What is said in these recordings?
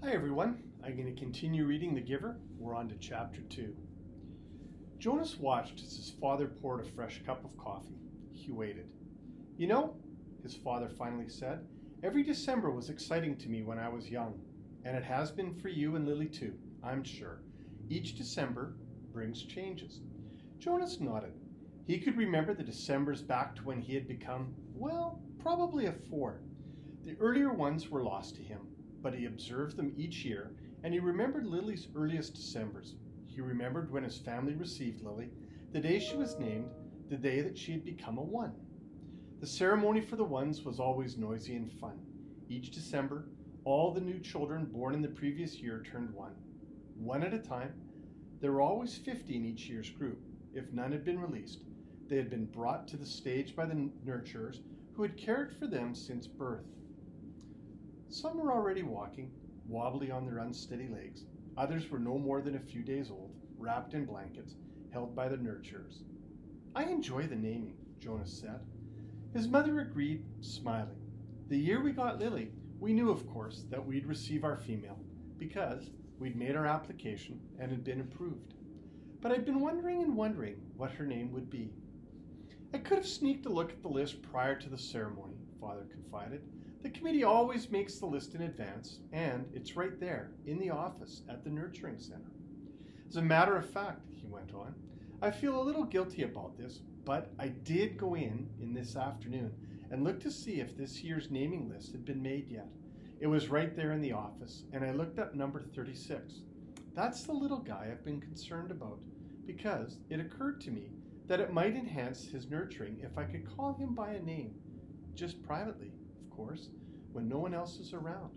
Hi everyone, I'm going to continue reading The Giver. We're on to chapter 2. Jonas watched as his father poured a fresh cup of coffee. He waited. You know, his father finally said, every December was exciting to me when I was young, and it has been for you and Lily too, I'm sure. Each December brings changes. Jonas nodded. He could remember the Decembers back to when he had become, well, probably a 4. The earlier ones were lost to him, but he observed them each year, and he remembered Lily's earliest Decembers. He remembered when his family received Lily, the day she was named, the day that she had become a 1. The ceremony for the 1s was always noisy and fun. Each December, all the new children born in the previous year turned 1. One at a time. There were always 50 in each year's group. If none had been released, they had been brought to the stage by the nurturers who had cared for them since birth. Some were already walking, wobbly on their unsteady legs. Others were no more than a few days old, wrapped in blankets, held by the nurturers. I enjoy the naming, Jonas said. His mother agreed, smiling. The year we got Lily, we knew, of course, that we'd receive our female, because we'd made our application and had been approved. But I'd been wondering what her name would be. I could have sneaked a look at the list prior to the ceremony, Father confided. The committee always makes the list in advance, and it's right there, in the office, at the nurturing center. As a matter of fact, he went on, I feel a little guilty about this, but I did go in this afternoon and look to see if this year's naming list had been made yet. It was right there in the office, and I looked up number 36. That's the little guy I've been concerned about, because it occurred to me that it might enhance his nurturing if I could call him by a name, just privately, of course, when no one else is around.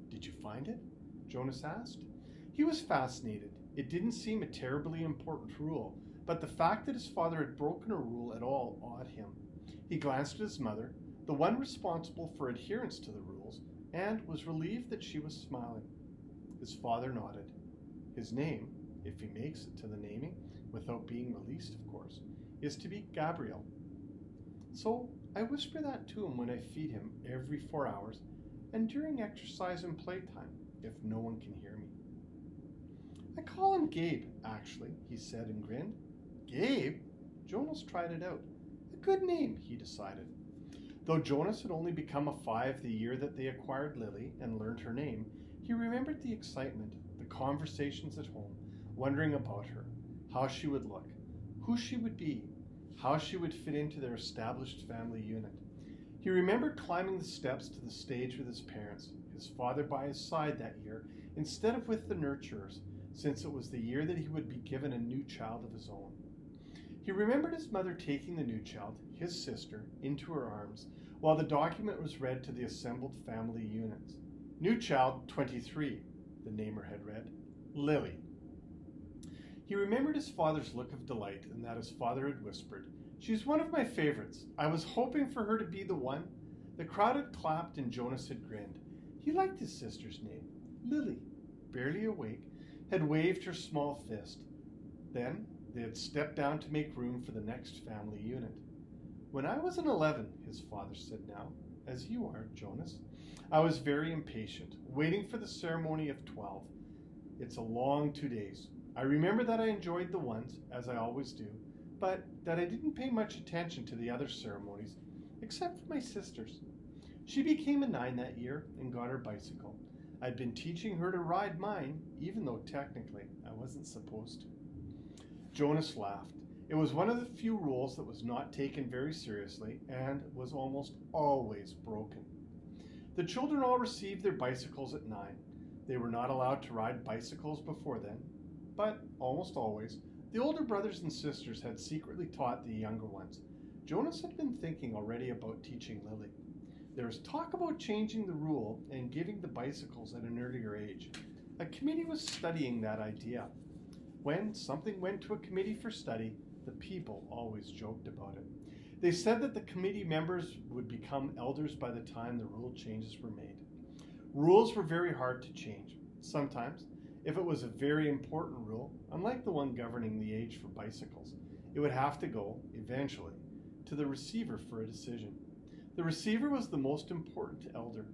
Did you find it? Jonas asked. He was fascinated. It didn't seem a terribly important rule, but the fact that his father had broken a rule at all awed him. He glanced at his mother, the one responsible for adherence to the rules, and was relieved that she was smiling. His father nodded. His name, if he makes it to the naming, without being released, of course, is to be Gabriel. So I whisper that to him when I feed him every 4 hours and during exercise and playtime, if no one can hear me. I call him Gabe, actually, he said and grinned. Gabe? Jonas tried it out. A good name, he decided. Though Jonas had only become a 5 the year that they acquired Lily and learned her name, he remembered the excitement, the conversations at home, wondering about her, how she would look, who she would be, how she would fit into their established family unit. He remembered climbing the steps to the stage with his parents, his father by his side that year, instead of with the nurturers, since it was the year that he would be given a new child of his own. He remembered his mother taking the new child, his sister, into her arms, while the document was read to the assembled family units. New child 23, the namer had read, Lily. He remembered his father's look of delight and that his father had whispered, She's one of my favorites. I was hoping for her to be the one. The crowd had clapped and Jonas had grinned. He liked his sister's name. Lily, barely awake, had waved her small fist. Then they had stepped down to make room for the next family unit. When I was an 11, his father said now, as you are, Jonas, I was very impatient, waiting for the ceremony of 12. It's a long 2 days. I remember that I enjoyed the 1s, as I always do, but that I didn't pay much attention to the other ceremonies, except for my sister's. She became a 9 that year and got her bicycle. I'd been teaching her to ride mine, even though technically I wasn't supposed to. Jonas laughed. It was one of the few rules that was not taken very seriously and was almost always broken. The children all received their bicycles at 9. They were not allowed to ride bicycles before then, but almost always, the older brothers and sisters had secretly taught the younger ones. Jonas had been thinking already about teaching Lily. There was talk about changing the rule and giving the bicycles at an earlier age. A committee was studying that idea. When something went to a committee for study, the people always joked about it. They said that the committee members would become elders by the time the rule changes were made. Rules were very hard to change. Sometimes, if it was a very important rule, unlike the one governing the age for bicycles, it would have to go, eventually, to the receiver for a decision. The receiver was the most important elder.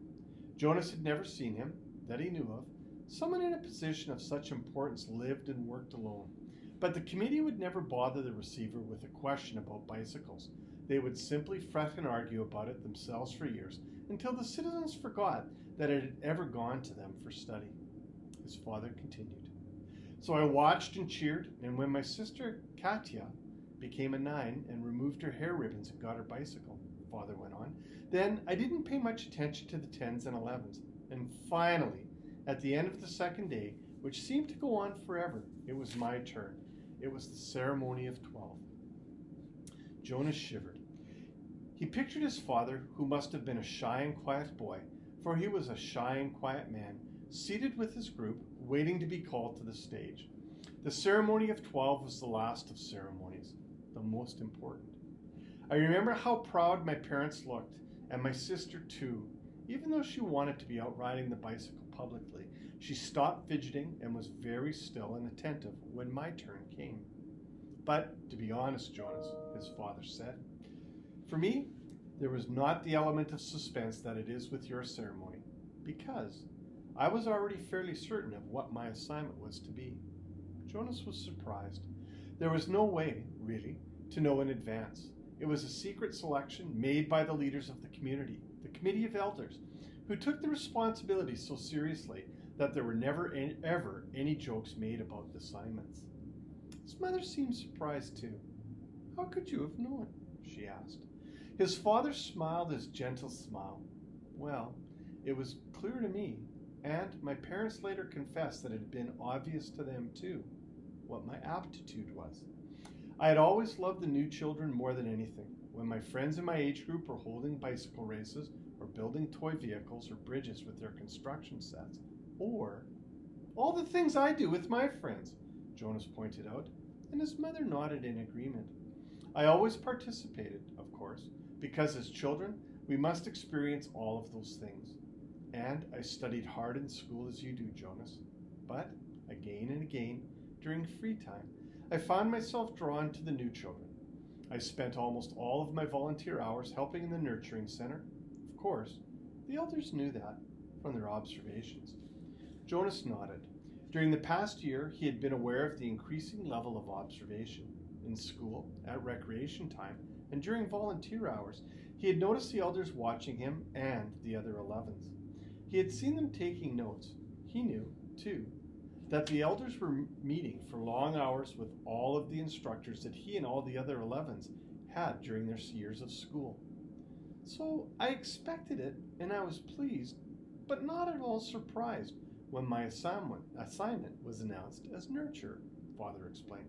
Jonas had never seen him, that he knew of, someone in a position of such importance lived and worked alone. But the committee would never bother the receiver with a question about bicycles. They would simply fret and argue about it themselves for years until the citizens forgot that it had ever gone to them for study. His father continued. So I watched and cheered, and when my sister Katya became a 9 and removed her hair ribbons and got her bicycle, Father went on, then I didn't pay much attention to the 10s and 11s. And finally, at the end of the second day, which seemed to go on forever, it was my turn. It was the ceremony of 12. Jonas shivered. He pictured his father, who must have been a shy and quiet boy, for he was a shy and quiet man, seated with his group, waiting to be called to the stage. The ceremony of 12 was the last of ceremonies, the most important. I remember how proud my parents looked, and my sister too. Even though she wanted to be out riding the bicycle publicly, she stopped fidgeting and was very still and attentive when my turn came. But, to be honest, Jonas, his father said, for me, there was not the element of suspense that it is with your ceremony, because I was already fairly certain of what my assignment was to be. Jonas was surprised. There was no way, really, to know in advance. It was a secret selection made by the leaders of the community, the Committee of Elders, who took the responsibility so seriously that there were never ever any jokes made about the assignments. His mother seemed surprised too. How could you have known? She asked. His father smiled his gentle smile. Well, it was clear to me, and my parents later confessed that it had been obvious to them too, what my aptitude was. I had always loved the new children more than anything. When my friends in my age group were holding bicycle races, or building toy vehicles or bridges with their construction sets, or all the things I do with my friends, Jonas pointed out, and his mother nodded in agreement. I always participated, of course, because as children, we must experience all of those things. And I studied hard in school as you do, Jonas. But, again and again, during free time, I found myself drawn to the new children. I spent almost all of my volunteer hours helping in the nurturing center. Of course, the elders knew that from their observations. Jonas nodded. During the past year, he had been aware of the increasing level of observation. In school, at recreation time, and during volunteer hours, he had noticed the elders watching him and the other 11s. He had seen them taking notes. He knew, too, that the elders were meeting for long hours with all of the instructors that he and all the other 11s had during their years of school. So I expected it, and I was pleased, but not at all surprised when my assignment was announced as nurturer, Father explained.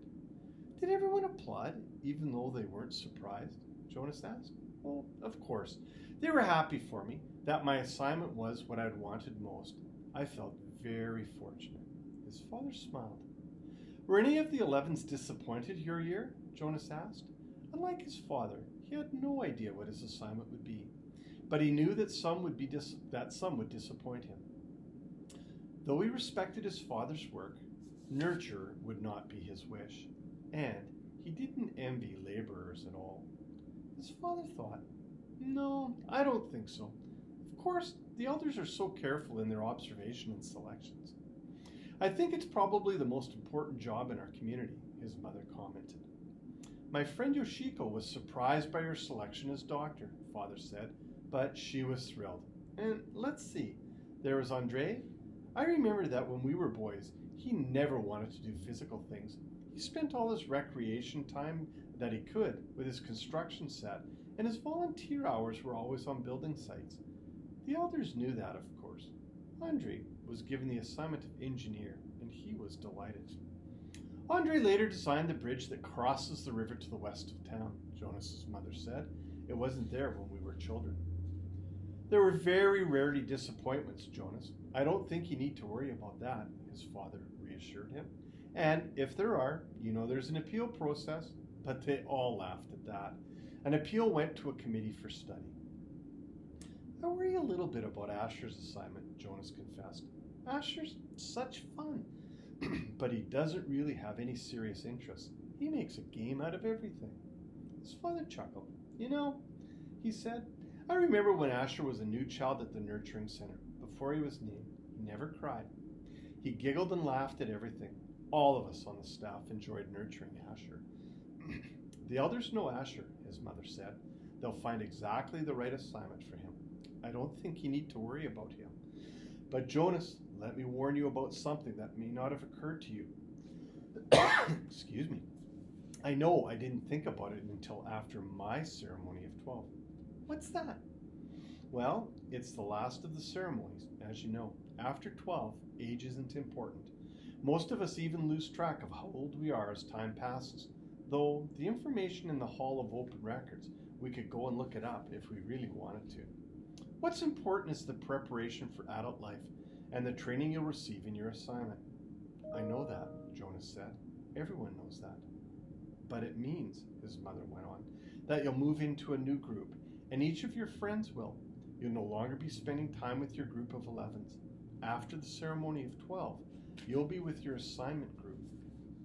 Did everyone applaud, even though they weren't surprised? Jonas asked. Well, of course. They were happy for me that my assignment was what I'd wanted most. I felt very fortunate. His father smiled. Were any of the 11s disappointed your year? Jonas asked. Unlike his father, he had no idea what his assignment would be, but he knew that some would disappoint him. Though he respected his father's work, nurture would not be his wish, and he didn't envy laborers at all. His father thought, no, I don't think so. Of course, the elders are so careful in their observation and selections. I think it's probably the most important job in our community, his mother commented. My friend Yoshiko was surprised by your selection as doctor, Father said, but she was thrilled. And let's see, there was Andre. I remember that when we were boys, he never wanted to do physical things. He spent all his recreation time that he could with his construction set, and his volunteer hours were always on building sites. The elders knew that, of course. Andre was given the assignment of engineer, and he was delighted. Andre later designed the bridge that crosses the river to the west of town, Jonas's mother said. It wasn't there when we were children. There were very rarely disappointments, Jonas. I don't think you need to worry about that, his father reassured him. And if there are, you know there's an appeal process. But they all laughed at that. An appeal went to a committee for study. I worry a little bit about Asher's assignment, Jonas confessed. Asher's such fun, but he doesn't really have any serious interests. He makes a game out of everything. His father chuckled. You know, he said, I remember when Asher was a new child at the nurturing center. Before he was named, he never cried. He giggled and laughed at everything. All of us on the staff enjoyed nurturing Asher. The elders know Asher, his mother said. They'll find exactly the right assignment for him. I don't think you need to worry about him. But Jonas, let me warn you about something that may not have occurred to you. Excuse me. I know I didn't think about it until after my ceremony of 12. What's that? Well, it's the last of the ceremonies, as you know. After 12, age isn't important. Most of us even lose track of how old we are as time passes. Though the information in the Hall of Open Records, we could go and look it up if we really wanted to. What's important is the preparation for adult life and the training you'll receive in your assignment. I know that, Jonas said. Everyone knows that. But it means, his mother went on, that you'll move into a new group, and each of your friends will. You'll no longer be spending time with your group of 11s. After the ceremony of 12, you'll be with your assignment group,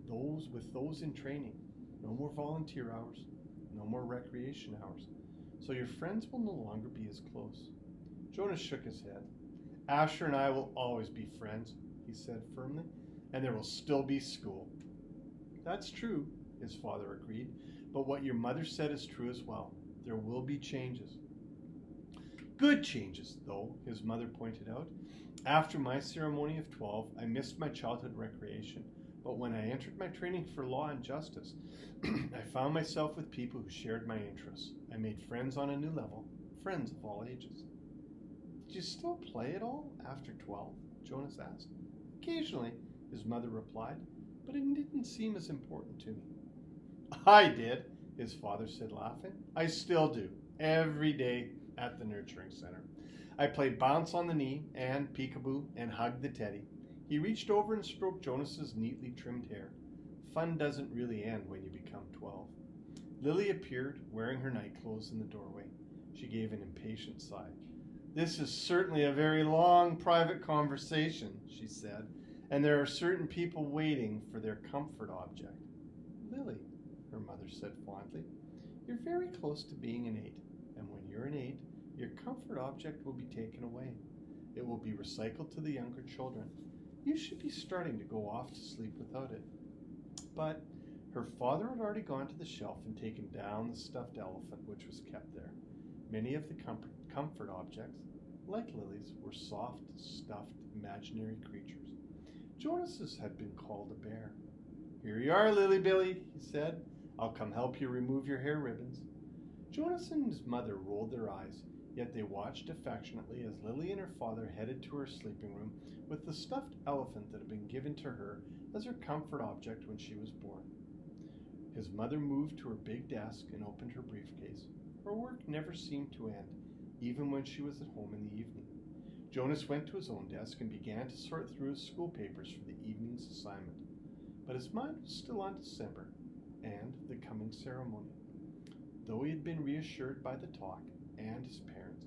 those in training. No more volunteer hours, no more recreation hours. So your friends will no longer be as close. Jonas shook his head. Asher and I will always be friends, he said firmly, and there will still be school. That's true, his father agreed, but what your mother said is true as well. There will be changes. Good changes, though, his mother pointed out. After my ceremony of 12, I missed my childhood recreation, but when I entered my training for law and justice, I found myself with people who shared my interests. I made friends on a new level, friends of all ages. Did you still play at all after 12? Jonas asked. Occasionally, his mother replied, but it didn't seem as important to me. I did, his father said, laughing. I still do, every day at the nurturing center. I played bounce on the knee and peekaboo and hug the teddy. He reached over and stroked Jonas's neatly trimmed hair. Fun doesn't really end when you become 12. Lily appeared, wearing her nightclothes in the doorway. She gave an impatient sigh. This is certainly a very long private conversation, she said, and there are certain people waiting for their comfort object. Lily, her mother said fondly, you're very close to being an 8, and when you're an 8, your comfort object will be taken away. It will be recycled to the younger children. You should be starting to go off to sleep without it. But her father had already gone to the shelf and taken down the stuffed elephant which was kept there. Many of the comfort objects, like Lily's, were soft, stuffed, imaginary creatures. Jonas's had been called a bear. Here you are, Lily Billy, he said. I'll come help you remove your hair ribbons. Jonas and his mother rolled their eyes, yet they watched affectionately as Lily and her father headed to her sleeping room with the stuffed elephant that had been given to her as her comfort object when she was born. His mother moved to her big desk and opened her briefcase. Her work never seemed to end, even when she was at home in the evening. Jonas went to his own desk and began to sort through his school papers for the evening's assignment. But his mind was still on December and the coming ceremony. Though he had been reassured by the talk and his parents,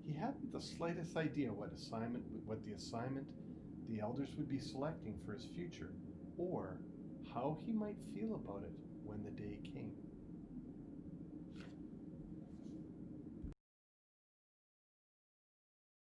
he hadn't the slightest idea what the assignment the elders would be selecting for his future, or how he might feel about it when the day came.